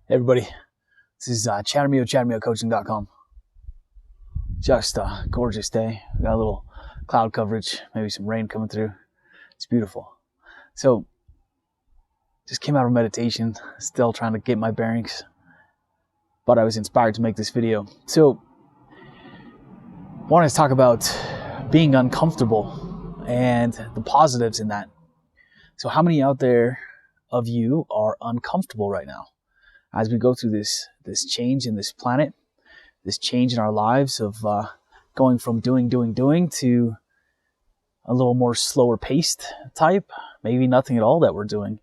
Hey everybody, this is Armijo, ChattermioCoaching.com. Just a gorgeous day. We got a little cloud coverage, maybe some rain coming through. It's beautiful. So, just came out of meditation, still trying to get my bearings, but I was inspired to make this video. So, I wanted to talk about being uncomfortable and the positives in that. So, how many out there of you are uncomfortable right now? As we go through this change in this planet, this change in our lives of going from doing to a little more slower paced type, maybe nothing at all that we're doing.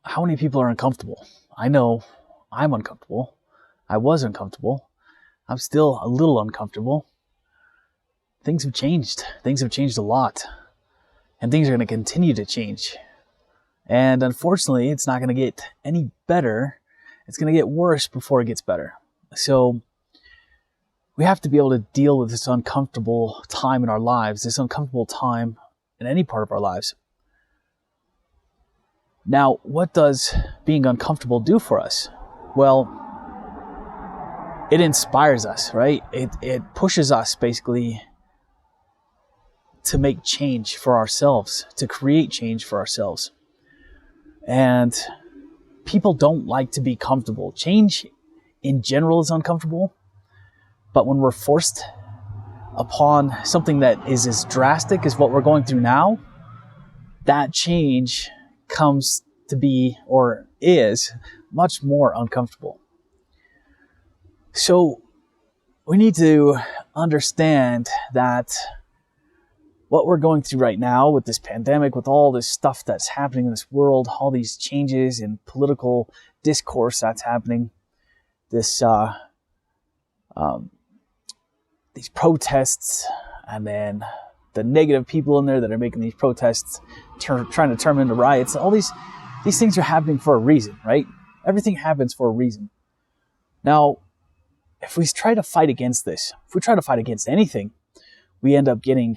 How many people are uncomfortable? I know I'm uncomfortable. I was uncomfortable. I'm still a little uncomfortable. Things have changed. Things have changed a lot. And things are going to continue to change. And unfortunately, it's not going to get any better. It's going to get worse before it gets better. So we have to be able to deal with this uncomfortable time in our lives, this uncomfortable time in any part of our lives. Now, what does being uncomfortable do for us? Well, it inspires us, right? It pushes us basically to make change for ourselves, to create change for ourselves. And people don't like to be comfortable. Change in general is uncomfortable, but when we're forced upon something that is as drastic as what we're going through now, that change comes to be, or is, much more uncomfortable. So we need to understand that what we're going through right now with this pandemic, with all this stuff that's happening in this world, all these changes in political discourse that's happening, this these protests, and then the negative people in there that are making these protests, trying to turn them into riots. All these things are happening for a reason, right? Everything happens for a reason. Now, if we try to fight against this, if we try to fight against anything, we end up getting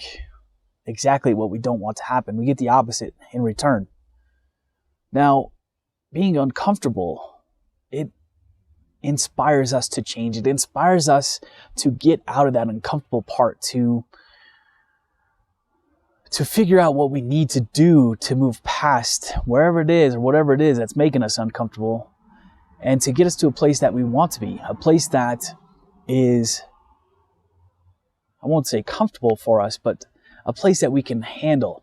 exactly what we don't want to happen. We get the opposite in return. Now, being uncomfortable, it inspires us to change. It inspires us to get out of that uncomfortable part, to figure out what we need to do to move past wherever it is or whatever it is that's making us uncomfortable, and to get us to a place that we want to be, a place that is, I won't say comfortable for us, but a place that we can handle.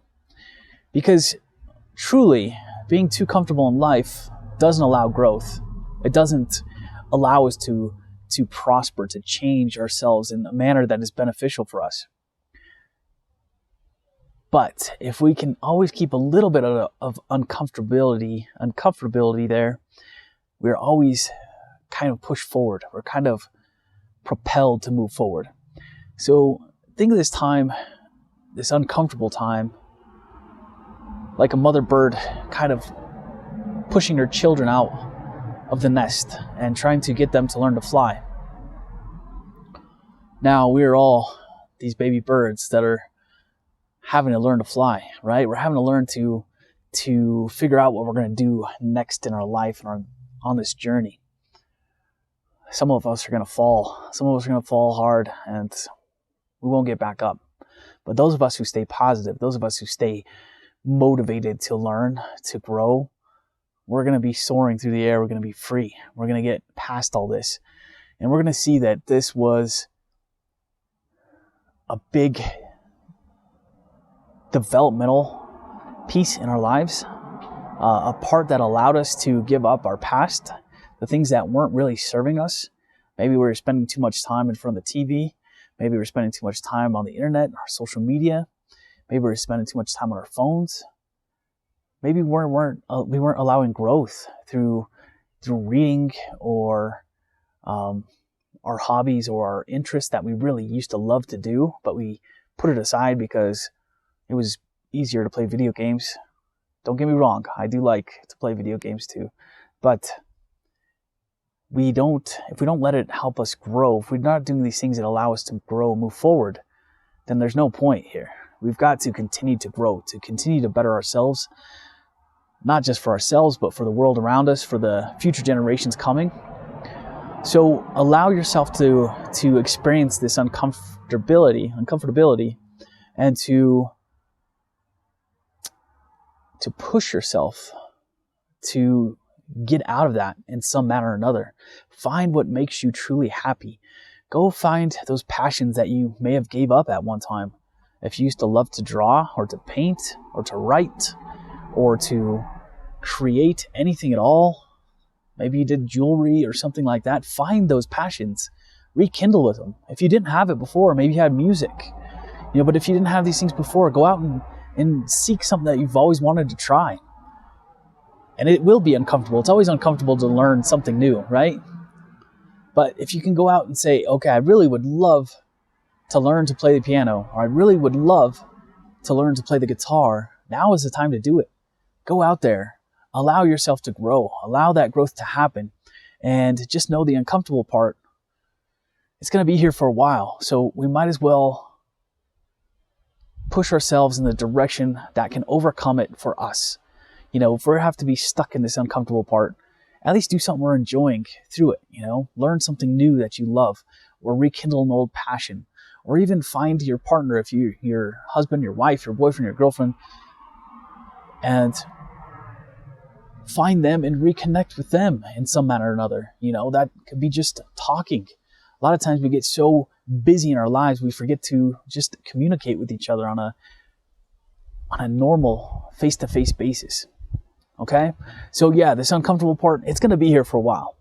Because truly, being too comfortable in life doesn't allow growth. It doesn't allow us to prosper, to change ourselves in a manner that is beneficial for us. But if we can always keep a little bit of uncomfortability there, we're always kind of pushed forward. We're kind of propelled to move forward. So think of this time, this uncomfortable time, like a mother bird kind of pushing her children out of the nest and trying to get them to learn to fly. Now we are all these baby birds that are having to learn to fly, right? We're having to learn to figure out what we're going to do next in our life and on this journey. Some of us are going to fall. Some of us are going to fall hard, and we won't get back up. But those of us who stay positive, those of us who stay motivated to learn, to grow, we're going to be soaring through the air. We're going to be free. We're going to get past all this. And we're going to see that this was a big developmental piece in our lives, a part that allowed us to give up our past, the things that weren't really serving us. Maybe we were spending too much time in front of the TV. Maybe we're spending too much time on the internet, our social media. Maybe we're spending too much time on our phones. Maybe we weren't allowing growth through reading or our hobbies or our interests that we really used to love to do, but we put it aside because it was easier to play video games. Don't get me wrong, I do like to play video games too, but if we don't let it help us grow, if we're not doing these things that allow us to grow, move forward, then there's no point here. We've got to continue to grow, to continue to better ourselves. not just for ourselves, but for the world around us, for the future generations coming. So allow yourself to experience this uncomfortability, and to push yourself to get out of that in some manner or another. Find what makes you truly happy. Go find those passions that you may have gave up at one time. If you used to love to draw or to paint or to write or to create anything at all, maybe you did jewelry or something like that, find those passions, rekindle with them. If you didn't have it before, maybe you had music, but if you didn't have these things before, go out and seek something that you've always wanted to try. And it will be uncomfortable. It's always uncomfortable to learn something new, right? But if you can go out and say, okay, I really would love to learn to play the piano, or I really would love to learn to play the guitar, now is the time to do it. Go out there, allow yourself to grow, allow that growth to happen, and just know the uncomfortable part, it's going to be here for a while. So we might as well push ourselves in the direction that can overcome it for us. If we have to be stuck in this uncomfortable part, at least do something we're enjoying through it. Learn something new that you love, or rekindle an old passion, or even find your partner, if your husband, your wife, your boyfriend, your girlfriend, and find them and reconnect with them in some manner or another. That could be just talking. A lot of times we get so busy in our lives, we forget to just communicate with each other on a normal face-to-face basis. Okay? So yeah, this uncomfortable part, it's going to be here for a while.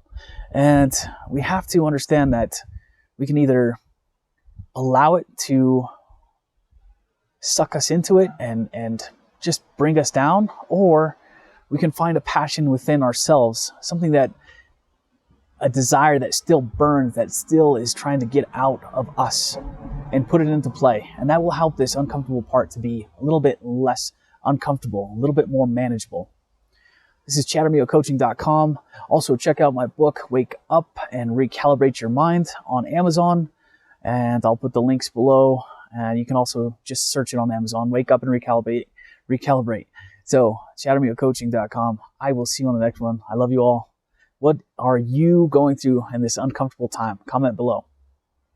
And we have to understand that we can either allow it to suck us into it and just bring us down, or we can find a passion within ourselves, a desire that still burns, that still is trying to get out of us, and put it into play. And that will help this uncomfortable part to be a little bit less uncomfortable, a little bit more manageable. This is ChattermioCoaching.com. Also, check out my book, Wake Up and Recalibrate Your Mind, on Amazon. And I'll put the links below. And you can also just search it on Amazon, Wake Up and Recalibrate. So, ChattermioCoaching.com. I will see you on the next one. I love you all. What are you going through in this uncomfortable time? Comment below.